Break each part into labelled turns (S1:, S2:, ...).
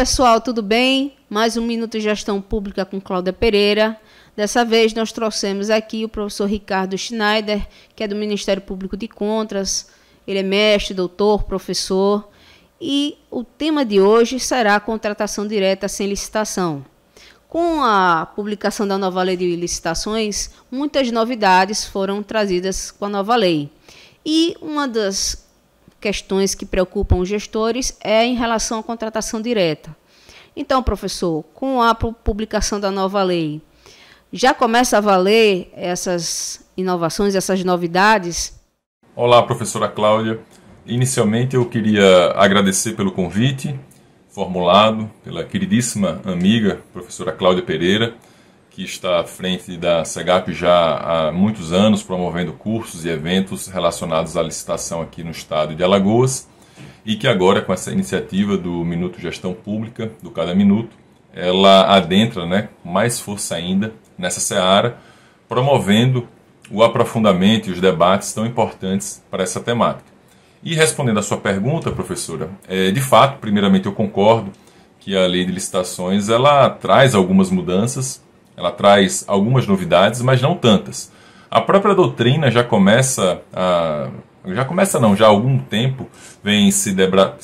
S1: pessoal, tudo bem? Mais um Minuto de Gestão Pública com Cláudia Pereira. Dessa vez nós trouxemos aqui o professor Ricardo Schneider, que é do Ministério Público de Contas. Ele é mestre, doutor, professor. E o tema de hoje será a contratação direta sem licitação. Com a publicação da nova lei de licitações, muitas novidades foram trazidas com a nova lei. E uma das questões que preocupam os gestores é em relação à contratação direta. Então, professor, com a publicação da nova lei, já começa a valer essas inovações, essas novidades?
S2: Olá, professora Cláudia. Inicialmente eu queria agradecer pelo convite formulado pela queridíssima amiga, professora Cláudia Pereira, que está à frente da SEGAP já há muitos anos, promovendo cursos e eventos relacionados à licitação aqui no estado de Alagoas, e que agora, com essa iniciativa do Minuto Gestão Pública, do Cada Minuto, ela adentra, com mais força ainda nessa seara, promovendo o aprofundamento e os debates tão importantes para essa temática. E respondendo à sua pergunta, professora, de fato, primeiramente eu concordo que a lei de licitações ela traz algumas mudanças, ela traz algumas novidades, mas não tantas. A própria doutrina já há algum tempo vem se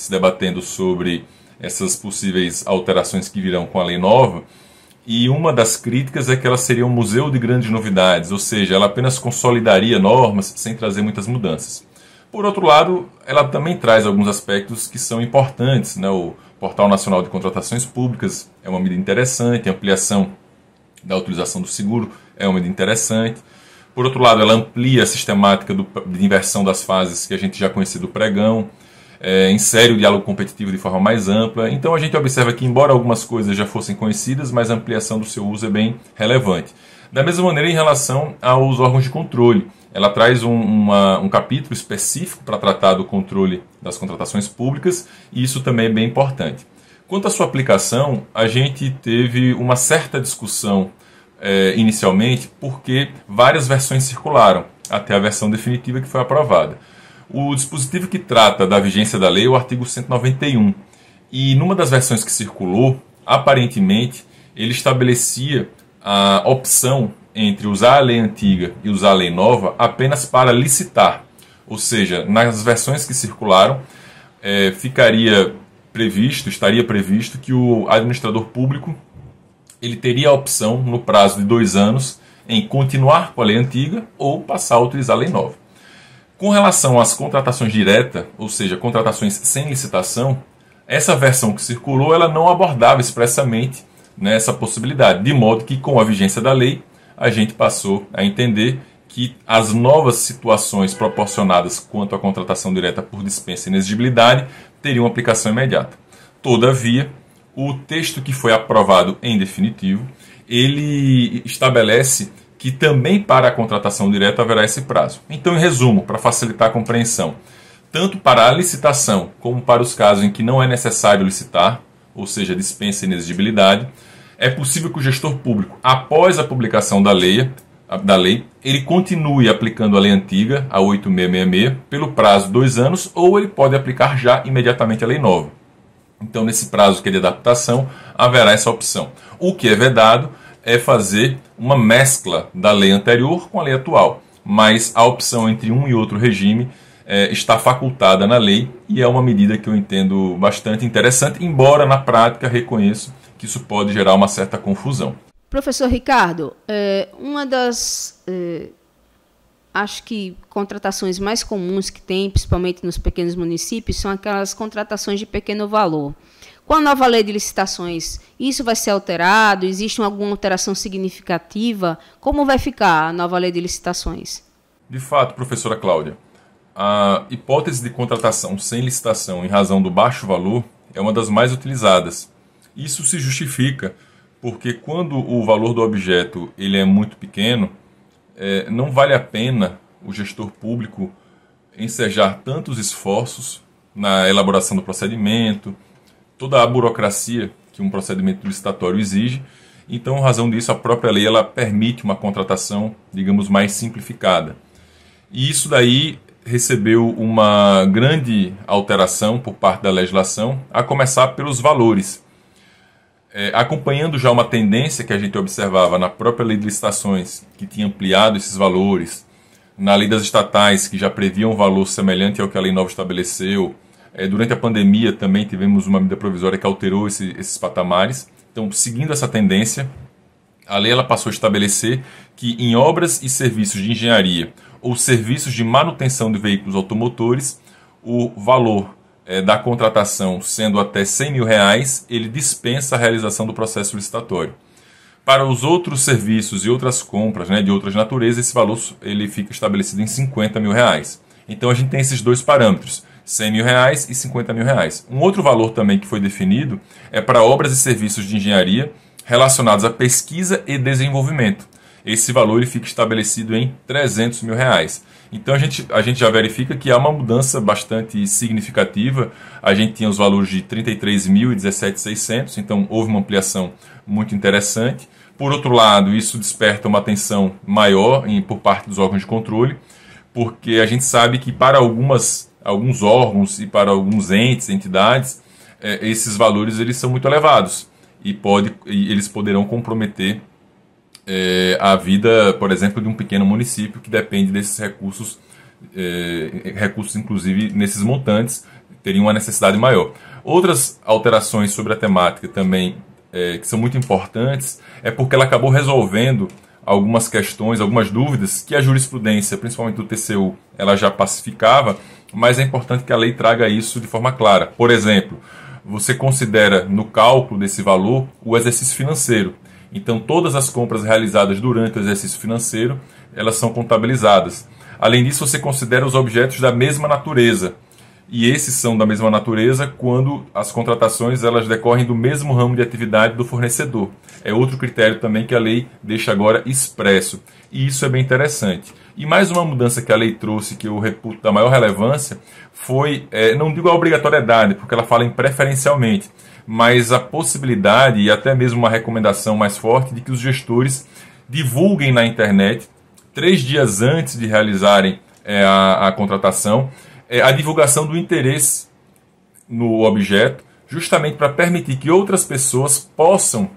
S2: debatendo sobre essas possíveis alterações que virão com a lei nova, e uma das críticas é que ela seria um museu de grandes novidades, ou seja, ela apenas consolidaria normas sem trazer muitas mudanças. Por outro lado, ela também traz alguns aspectos que são importantes, O Portal Nacional de Contratações Públicas é uma medida interessante, a ampliação da utilização do seguro é uma medida interessante. Por outro lado, ela amplia a sistemática de inversão das fases que a gente já conhecia do pregão, insere o diálogo competitivo de forma mais ampla. Então a gente observa que, embora algumas coisas já fossem conhecidas, mas a ampliação do seu uso é bem relevante. Da mesma maneira, em relação aos órgãos de controle, ela traz um capítulo específico para tratar do controle das contratações públicas, e isso também é bem importante. Quanto à sua aplicação, a gente teve uma certa discussão inicialmente, porque várias versões circularam, até a versão definitiva que foi aprovada. O dispositivo que trata da vigência da lei é o artigo 191, e numa das versões que circulou, aparentemente, ele estabelecia a opção entre usar a lei antiga e usar a lei nova apenas para licitar. Ou seja, nas versões que circularam, estaria previsto que o administrador público ele teria a opção, no prazo de 2 anos, em continuar com a lei antiga ou passar a utilizar a lei nova. Com relação às contratações diretas, ou seja, contratações sem licitação, essa versão que circulou ela não abordava expressamente essa possibilidade, de modo que, com a vigência da lei, a gente passou a entender que as novas situações proporcionadas quanto à contratação direta por dispensa e inexigibilidade teriam aplicação imediata. Todavia, o texto que foi aprovado em definitivo, ele estabelece que também para a contratação direta haverá esse prazo. Então, em resumo, para facilitar a compreensão, tanto para a licitação como para os casos em que não é necessário licitar, ou seja, dispensa e inexigibilidade, é possível que o gestor público, após a publicação da lei, ele continue aplicando a lei antiga, a 8666, pelo prazo de 2 anos, ou ele pode aplicar já imediatamente a lei nova. Então, nesse prazo que é de adaptação, haverá essa opção. O que é vedado é fazer uma mescla da lei anterior com a lei atual, mas a opção entre um e outro regime está facultada na lei, e é uma medida que eu entendo bastante interessante, embora na prática reconheço que isso pode gerar uma certa confusão.
S1: Professor Ricardo, uma das acho que contratações mais comuns que tem, principalmente nos pequenos municípios, são aquelas contratações de pequeno valor. Com a nova lei de licitações, isso vai ser alterado? Existe alguma alteração significativa? Como vai ficar a nova lei de licitações?
S2: De fato, professora Cláudia, a hipótese de contratação sem licitação em razão do baixo valor é uma das mais utilizadas. Isso se justifica porque quando o valor do objeto ele é muito pequeno, não vale a pena o gestor público ensejar tantos esforços na elaboração do procedimento, toda a burocracia que um procedimento licitatório exige. Então, em razão disso, a própria lei ela permite uma contratação, digamos, mais simplificada. E isso daí recebeu uma grande alteração por parte da legislação, a começar pelos valores. acompanhando já uma tendência que a gente observava na própria lei de licitações, que tinha ampliado esses valores, na lei das estatais, que já previa um valor semelhante ao que a lei nova estabeleceu. Durante a pandemia também tivemos uma medida provisória que alterou esses patamares. Então, seguindo essa tendência, a lei ela passou a estabelecer que em obras e serviços de engenharia ou serviços de manutenção de veículos automotores, o valor da contratação sendo até R$100 mil, ele dispensa a realização do processo licitatório. Para os outros serviços e outras compras, de outras naturezas, esse valor ele fica estabelecido em R$50 mil. Então a gente tem esses dois parâmetros, R$100 mil e R$50 mil. Um outro valor também que foi definido é para obras e serviços de engenharia relacionados à pesquisa e desenvolvimento. Esse valor ele fica estabelecido em R$300 mil. Então a gente já verifica que há uma mudança bastante significativa. A gente tinha os valores de 33 mil e 17.600, então houve uma ampliação muito interessante. Por outro lado, isso desperta uma atenção maior por parte dos órgãos de controle, porque a gente sabe que para alguns órgãos e para alguns entes, entidades, esses valores eles são muito elevados e eles poderão comprometer a vida, por exemplo, de um pequeno município que depende desses recursos, inclusive nesses montantes, teriam uma necessidade maior. Outras alterações sobre a temática também, que são muito importantes, é porque ela acabou resolvendo algumas questões, algumas dúvidas que a jurisprudência, principalmente do TCU, ela já pacificava, mas é importante que a lei traga isso de forma clara. Por exemplo, você considera no cálculo desse valor o exercício financeiro. Então, todas as compras realizadas durante o exercício financeiro, elas são contabilizadas. Além disso, você considera os objetos da mesma natureza. E esses são da mesma natureza quando as contratações elas decorrem do mesmo ramo de atividade do fornecedor. É outro critério também que a lei deixa agora expresso. E isso é bem interessante. E mais uma mudança que a lei trouxe, que eu reputo da maior relevância, foi, não digo a obrigatoriedade, porque ela fala em preferencialmente, mas a possibilidade e até mesmo uma recomendação mais forte de que os gestores divulguem na internet, 3 dias antes de realizarem a contratação, a divulgação do interesse no objeto, justamente para permitir que outras pessoas possam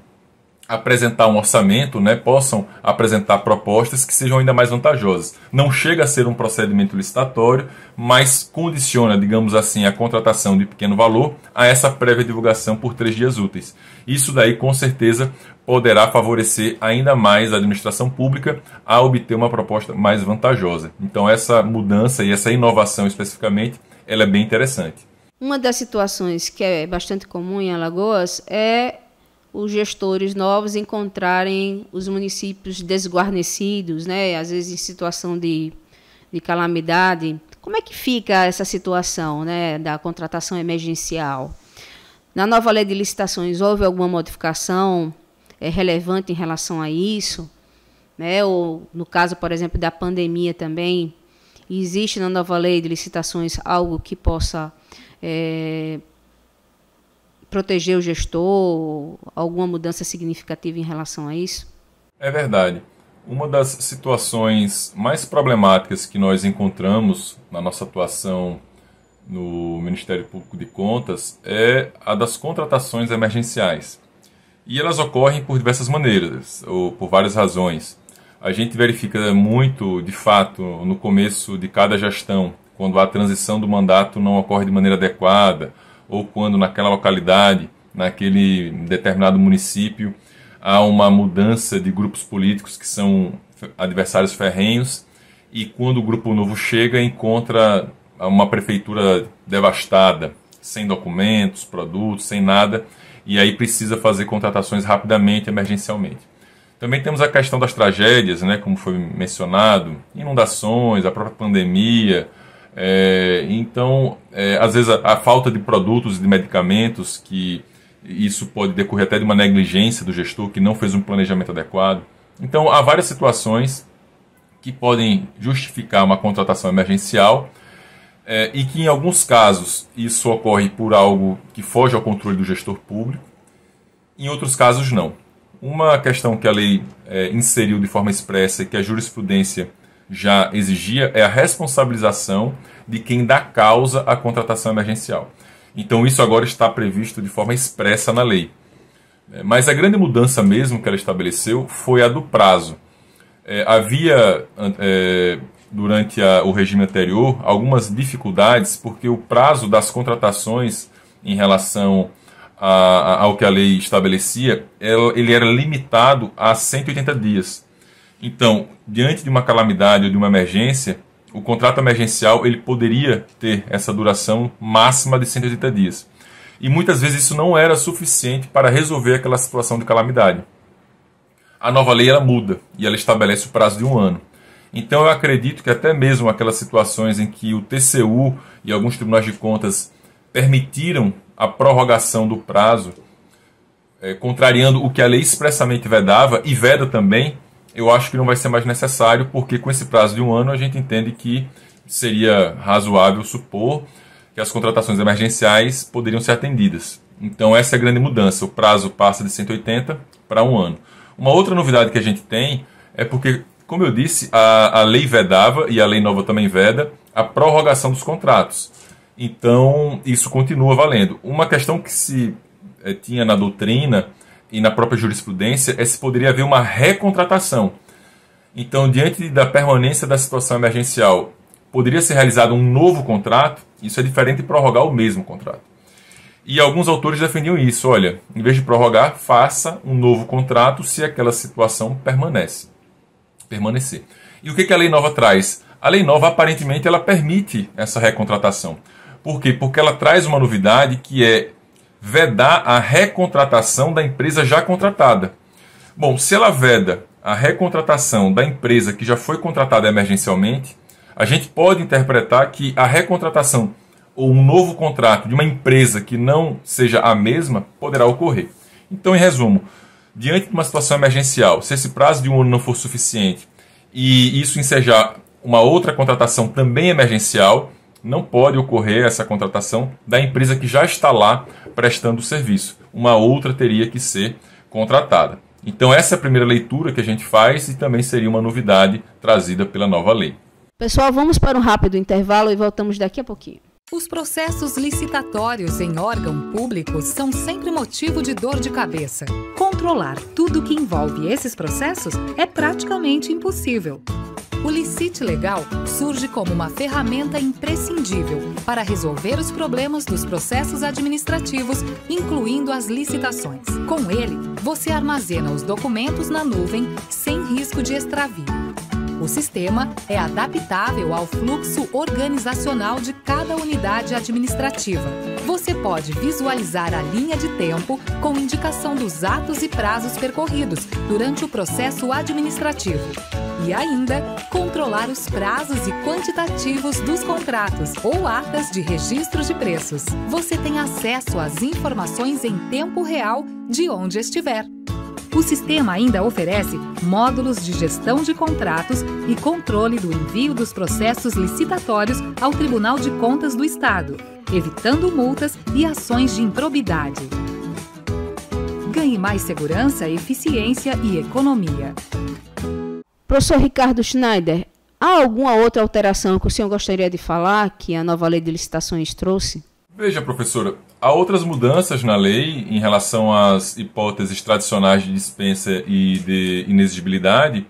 S2: apresentar um orçamento, possam apresentar propostas que sejam ainda mais vantajosas. Não chega a ser um procedimento licitatório, mas condiciona, digamos assim, a contratação de pequeno valor a essa prévia divulgação por 3 dias úteis. Isso daí, com certeza, poderá favorecer ainda mais a administração pública a obter uma proposta mais vantajosa. Então, essa mudança e essa inovação especificamente, ela é bem interessante.
S1: Uma das situações que é bastante comum em Alagoas é os gestores novos encontrarem os municípios desguarnecidos, às vezes em situação de calamidade. Como é que fica essa situação da contratação emergencial? Na nova lei de licitações, houve alguma modificação relevante em relação a isso? Ou, no caso, por exemplo, da pandemia também, existe na nova lei de licitações algo que possa proteger o gestor, alguma mudança significativa em relação a isso?
S2: É verdade. Uma das situações mais problemáticas que nós encontramos na nossa atuação no Ministério Público de Contas é a das contratações emergenciais. E elas ocorrem por diversas maneiras, ou por várias razões. A gente verifica muito, de fato, no começo de cada gestão, quando a transição do mandato não ocorre de maneira adequada, ou quando naquela localidade, naquele determinado município, há uma mudança de grupos políticos que são adversários ferrenhos, e quando o grupo novo chega, encontra uma prefeitura devastada, sem documentos, produtos, sem nada, e aí precisa fazer contratações rapidamente, emergencialmente. Também temos a questão das tragédias, como foi mencionado, inundações, a própria pandemia. Então, às vezes a falta de produtos e de medicamentos, que isso pode decorrer até de uma negligência do gestor que não fez um planejamento adequado. Então, há várias situações que podem justificar uma contratação emergencial e que, em alguns casos, isso ocorre por algo que foge ao controle do gestor público, em outros casos, não. Uma questão que a lei inseriu de forma expressa e que a jurisprudência já exigia é a responsabilização de quem dá causa à contratação emergencial. Então isso agora está previsto de forma expressa na lei. Mas a grande mudança mesmo que ela estabeleceu foi a do prazo. Havia, durante o regime anterior, algumas dificuldades, porque o prazo das contratações em relação ao que a lei estabelecia, ele era limitado a 180 dias. Então, diante de uma calamidade ou de uma emergência, o contrato emergencial ele poderia ter essa duração máxima de 180 dias. E muitas vezes isso não era suficiente para resolver aquela situação de calamidade. A nova lei ela muda e ela estabelece o prazo de 1 ano. Então eu acredito que até mesmo aquelas situações em que o TCU e alguns tribunais de contas permitiram a prorrogação do prazo, contrariando o que a lei expressamente vedava e veda também, eu acho que não vai ser mais necessário, porque com esse prazo de 1 ano a gente entende que seria razoável supor que as contratações emergenciais poderiam ser atendidas. Então essa é a grande mudança, o prazo passa de 180 para 1 ano. Uma outra novidade que a gente tem é porque, como eu disse, a lei vedava, e a lei nova também veda, a prorrogação dos contratos. Então isso continua valendo. Uma questão que se tinha na doutrina e na própria jurisprudência é se poderia haver uma recontratação. Então, diante da permanência da situação emergencial, poderia ser realizado um novo contrato. Isso é diferente de prorrogar o mesmo contrato. E alguns autores defendiam isso. Olha, em vez de prorrogar, faça um novo contrato se aquela situação permanecer. E o que a lei nova traz? A lei nova, aparentemente, ela permite essa recontratação. Por quê? Porque ela traz uma novidade que é vedar a recontratação da empresa já contratada. Bom, se ela veda a recontratação da empresa que já foi contratada emergencialmente, a gente pode interpretar que a recontratação ou um novo contrato de uma empresa que não seja a mesma poderá ocorrer. Então, em resumo, diante de uma situação emergencial, se esse prazo de 1 ano não for suficiente e isso ensejar uma outra contratação também emergencial, não pode ocorrer essa contratação da empresa que já está lá prestando o serviço. Uma outra teria que ser contratada. Então essa é a primeira leitura que a gente faz e também seria uma novidade trazida pela nova lei.
S1: Pessoal, vamos para um rápido intervalo e voltamos daqui a pouquinho.
S3: Os processos licitatórios em órgão público são sempre motivo de dor de cabeça. Controlar tudo que envolve esses processos é praticamente impossível. O Licite Legal surge como uma ferramenta imprescindível para resolver os problemas dos processos administrativos, incluindo as licitações. Com ele, você armazena os documentos na nuvem sem risco de extravio. O sistema é adaptável ao fluxo organizacional de cada unidade administrativa. Você pode visualizar a linha de tempo com indicação dos atos e prazos percorridos durante o processo administrativo. E ainda, controlar os prazos e quantitativos dos contratos ou atas de registro de preços. Você tem acesso às informações em tempo real de onde estiver. O sistema ainda oferece módulos de gestão de contratos e controle do envio dos processos licitatórios ao Tribunal de Contas do Estado, evitando multas e ações de improbidade. Ganhe mais segurança, eficiência e economia.
S1: Professor Ricardo Schneider, há alguma outra alteração que o senhor gostaria de falar que a nova lei de licitações trouxe?
S2: Veja, professora, há outras mudanças na lei em relação às hipóteses tradicionais de dispensa e de inexigibilidade,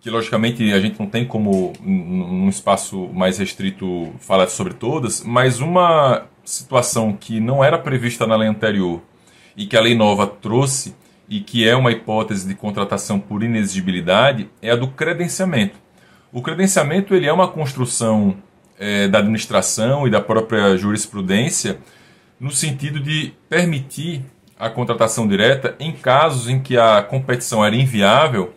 S2: que logicamente a gente não tem como, num espaço mais restrito, falar sobre todas, mas uma situação que não era prevista na lei anterior e que a lei nova trouxe, e que é uma hipótese de contratação por inexigibilidade, é a do credenciamento. O credenciamento ele é uma construção da administração e da própria jurisprudência no sentido de permitir a contratação direta em casos em que a competição era inviável,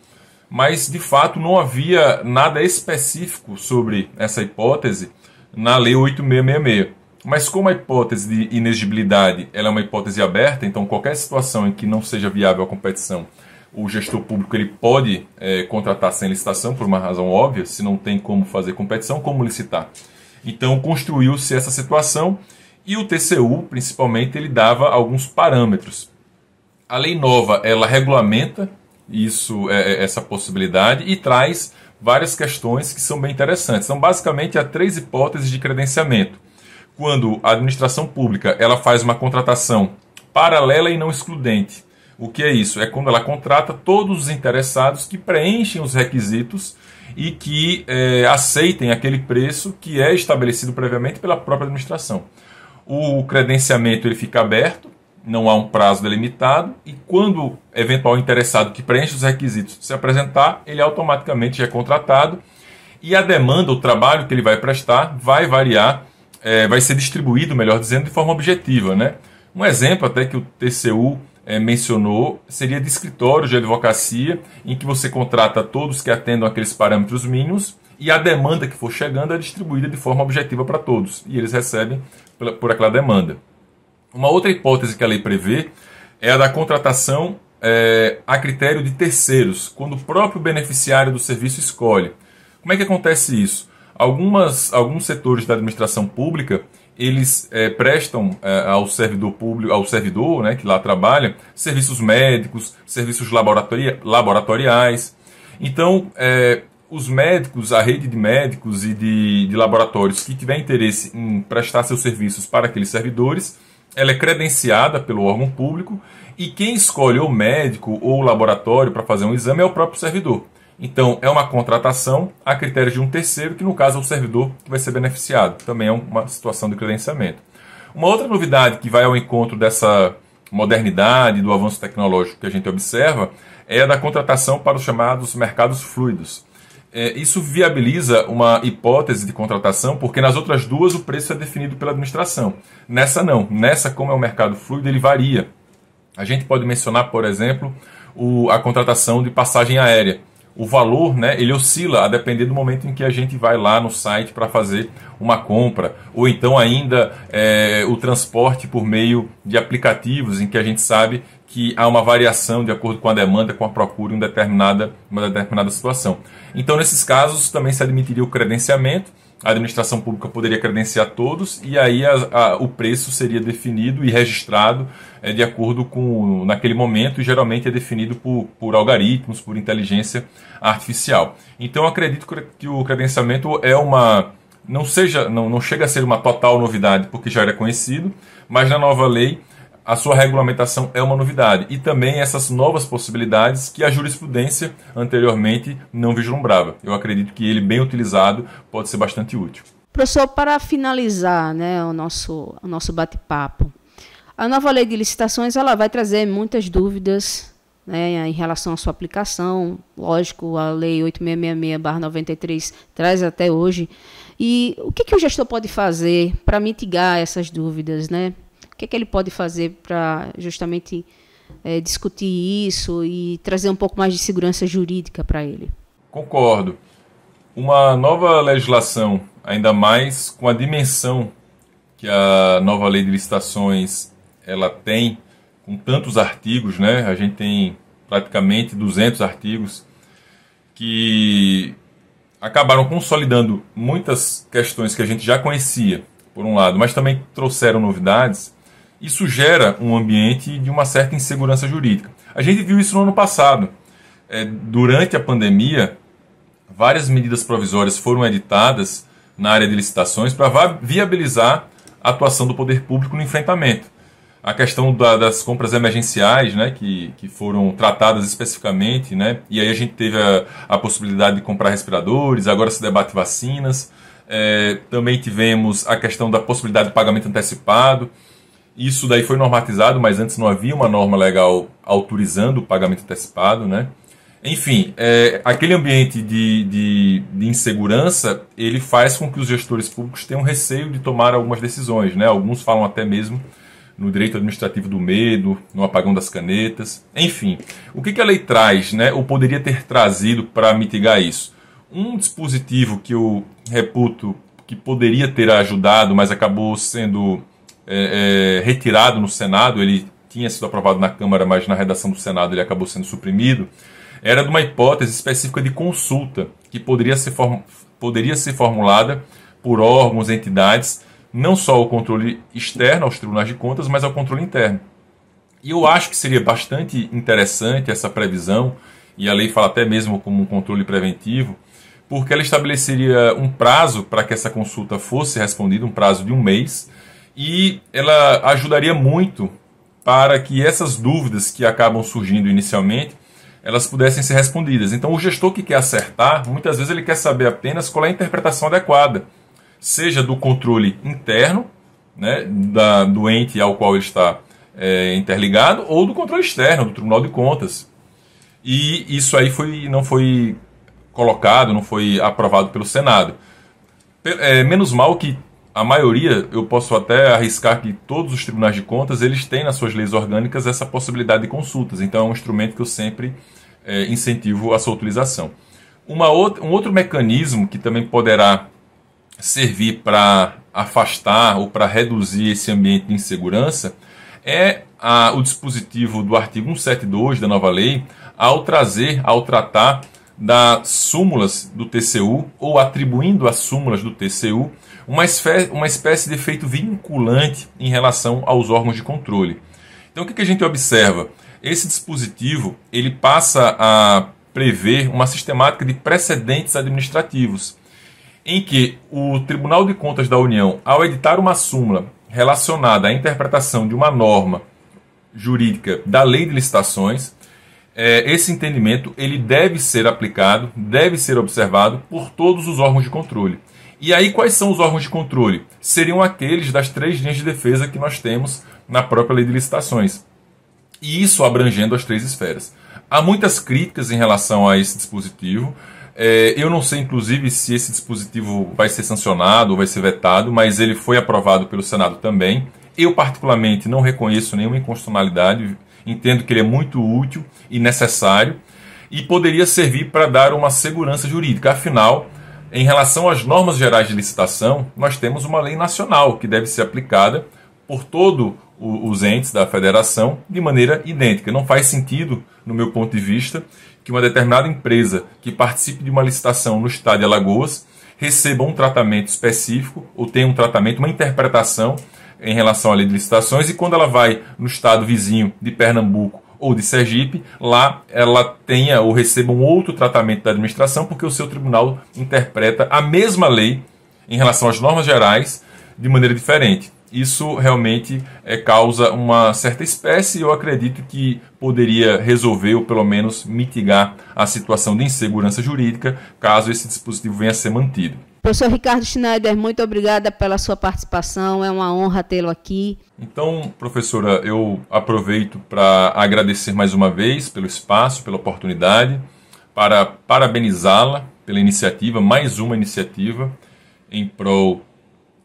S2: mas de fato não havia nada específico sobre essa hipótese na Lei 8.666. Mas como a hipótese de inexigibilidade ela é uma hipótese aberta, então qualquer situação em que não seja viável a competição, o gestor público ele pode contratar sem licitação, por uma razão óbvia, se não tem como fazer competição, como licitar. Então construiu-se essa situação e o TCU, principalmente, ele dava alguns parâmetros. A lei nova ela regulamenta essa possibilidade e traz várias questões que são bem interessantes. Então, basicamente, há 3 hipóteses de credenciamento. Quando a administração pública ela faz uma contratação paralela e não excludente, O que é isso? É quando ela contrata todos os interessados que preenchem os requisitos e que aceitem aquele preço que é estabelecido previamente pela própria administração. O credenciamento ele fica aberto, não há um prazo delimitado, e quando o eventual interessado que preenche os requisitos se apresentar, ele automaticamente já é contratado, e a demanda, o trabalho que ele vai prestar, vai variar, vai ser distribuído, melhor dizendo, de forma objetiva, né? Um exemplo até que o TCU mencionou seria de escritórios de advocacia, em que você contrata todos que atendam aqueles parâmetros mínimos, e a demanda que for chegando é distribuída de forma objetiva para todos, e eles recebem por aquela demanda. Uma outra hipótese que a lei prevê é a da contratação a critério de terceiros, quando o próprio beneficiário do serviço escolhe. Como é que acontece isso? Alguns setores da administração pública, eles prestam ao servidor público, ao servidor, né, que lá trabalha, serviços médicos, serviços laboratoriais. Então, os médicos, a rede de médicos e de laboratórios que tiver interesse em prestar seus serviços para aqueles servidores, ela é credenciada pelo órgão público, e quem escolhe o médico ou o laboratório para fazer um exame é o próprio servidor. Então, é uma contratação a critério de um terceiro, que no caso é o servidor que vai ser beneficiado. Também é uma situação de credenciamento. Uma outra novidade que vai ao encontro dessa modernidade, do avanço tecnológico que a gente observa, é a da contratação para os chamados mercados fluidos. Isso viabiliza uma hipótese de contratação, porque nas outras duas o preço é definido pela administração. Nessa não. Nessa, como é um mercado fluido, ele varia. A gente pode mencionar, por exemplo, a contratação de passagem aérea. O valor, né, ele oscila a depender do momento em que a gente vai lá no site para fazer uma compra, ou então ainda o transporte por meio de aplicativos, em que a gente sabe que há uma variação de acordo com a demanda, com a procura em uma determinada situação. Então, nesses casos, também se admitiria o credenciamento, a administração pública poderia credenciar todos, e aí o preço seria definido e registrado de acordo com naquele momento, e geralmente é definido por algoritmos, por inteligência artificial. Então, eu acredito que o credenciamento não chega a ser uma total novidade, porque já era conhecido, mas na nova lei a sua regulamentação é uma novidade, e também essas novas possibilidades que a jurisprudência anteriormente não vislumbrava. Eu acredito que ele, bem utilizado, pode ser bastante útil.
S1: Professor, para finalizar, né, o nosso bate-papo, a nova lei de licitações ela vai trazer muitas dúvidas, né, em relação à sua aplicação. Lógico, a lei 8666/93 traz até hoje. E o que o gestor pode fazer para mitigar essas dúvidas, né? O que ele pode fazer para justamente discutir isso e trazer um pouco mais de segurança jurídica para ele?
S2: Concordo. Uma nova legislação, ainda mais com a dimensão que a nova lei de licitações ela tem, com tantos artigos, né? A gente tem praticamente 200 artigos que acabaram consolidando muitas questões que a gente já conhecia, por um lado, mas também trouxeram novidades. Isso gera um ambiente de uma certa insegurança jurídica. A gente viu isso no ano passado. Durante a pandemia, várias medidas provisórias foram editadas na área de licitações para viabilizar a atuação do poder público no enfrentamento. A questão das compras emergenciais, né, que foram tratadas especificamente, né, e aí a gente teve a possibilidade de comprar respiradores, agora se debate vacinas. Também tivemos a questão da possibilidade de pagamento antecipado. Isso daí foi normatizado, mas antes não havia uma norma legal autorizando o pagamento antecipado, né? Enfim, aquele ambiente de insegurança, ele faz com que os gestores públicos tenham receio de tomar algumas decisões, né? Alguns falam até mesmo no direito administrativo do medo, no apagão das canetas. Enfim, o que a lei traz, né? Ou poderia ter trazido para mitigar isso? Um dispositivo que eu reputo que poderia ter ajudado, mas acabou sendo retirado no Senado. Ele tinha sido aprovado na Câmara, mas na redação do Senado ele acabou sendo suprimido. Era de uma hipótese específica de consulta que poderia ser formulada por órgãos, entidades, não só o controle externo aos tribunais de contas, mas ao controle interno. E eu acho que seria bastante interessante essa previsão, e a lei fala até mesmo como um controle preventivo, porque ela estabeleceria um prazo para que essa consulta fosse respondida, um prazo de 1 mês, e ela ajudaria muito para que essas dúvidas que acabam surgindo inicialmente, elas pudessem ser respondidas. Então, o gestor que quer acertar, muitas vezes ele quer saber apenas qual é a interpretação adequada, seja do controle interno, né, do ente ao qual ele está interligado, ou do controle externo, do Tribunal de Contas. E isso aí não foi colocado, não foi aprovado pelo Senado. Menos mal que a maioria, eu posso até arriscar que todos os tribunais de contas, eles têm nas suas leis orgânicas essa possibilidade de consultas. Então é um instrumento que eu sempre incentivo a sua utilização. Um outro mecanismo que também poderá servir para afastar ou para reduzir esse ambiente de insegurança é o dispositivo do artigo 172 da nova lei, ao tratar das súmulas do TCU, ou atribuindo às súmulas do TCU uma espécie de efeito vinculante em relação aos órgãos de controle. Então o que a gente observa? Esse dispositivo ele passa a prever uma sistemática de precedentes administrativos, em que o Tribunal de Contas da União, ao editar uma súmula relacionada à interpretação de uma norma jurídica da Lei de Licitações, esse entendimento ele deve ser aplicado, deve ser observado por todos os órgãos de controle. E aí, quais são os órgãos de controle? Seriam aqueles das 3 linhas de defesa que nós temos na própria Lei de Licitações. E isso abrangendo as 3 esferas. Há muitas críticas em relação a esse dispositivo. Eu não sei, inclusive, se esse dispositivo vai ser sancionado ou vai ser vetado, mas ele foi aprovado pelo Senado também. Eu, particularmente, não reconheço nenhuma inconstitucionalidade. Entendo que ele é muito útil e necessário e poderia servir para dar uma segurança jurídica. Afinal, em relação às normas gerais de licitação, nós temos uma lei nacional que deve ser aplicada por todos os entes da federação de maneira idêntica. Não faz sentido, no meu ponto de vista, que uma determinada empresa que participe de uma licitação no estado de Alagoas receba um tratamento específico ou tenha um tratamento, uma interpretação em relação à lei de licitações, e quando ela vai no estado vizinho de Pernambuco ou de Sergipe, lá ela tenha ou receba um outro tratamento da administração, porque o seu tribunal interpreta a mesma lei em relação às normas gerais de maneira diferente. Isso realmente causa uma certa espécie, e eu acredito que poderia resolver ou pelo menos mitigar a situação de insegurança jurídica caso esse dispositivo venha a ser mantido.
S1: Professor Ricardo Schneider, muito obrigada pela sua participação, é uma honra tê-lo aqui.
S2: Então, professora, eu aproveito para agradecer mais uma vez pelo espaço, pela oportunidade, para parabenizá-la pela iniciativa, mais uma iniciativa em prol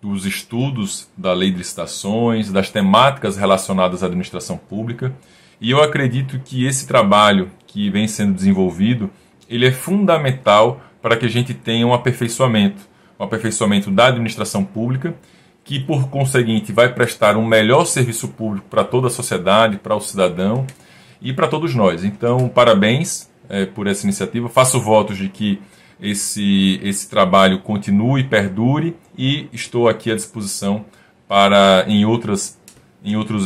S2: dos estudos da Lei de Licitações, das temáticas relacionadas à administração pública, e eu acredito que esse trabalho que vem sendo desenvolvido, ele é fundamental para que a gente tenha um aperfeiçoamento da administração pública, que por conseguinte vai prestar um melhor serviço público para toda a sociedade, para o cidadão e para todos nós. Então, parabéns por essa iniciativa, faço votos de que esse trabalho continue, perdure, e estou aqui à disposição para em outros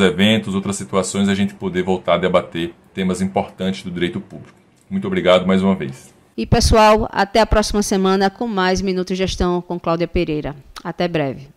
S2: eventos, outras situações, a gente poder voltar a debater temas importantes do direito público. Muito obrigado mais uma vez.
S1: E, pessoal, até a próxima semana com mais Minuto Gestão com Cláudia Pereira. Até breve.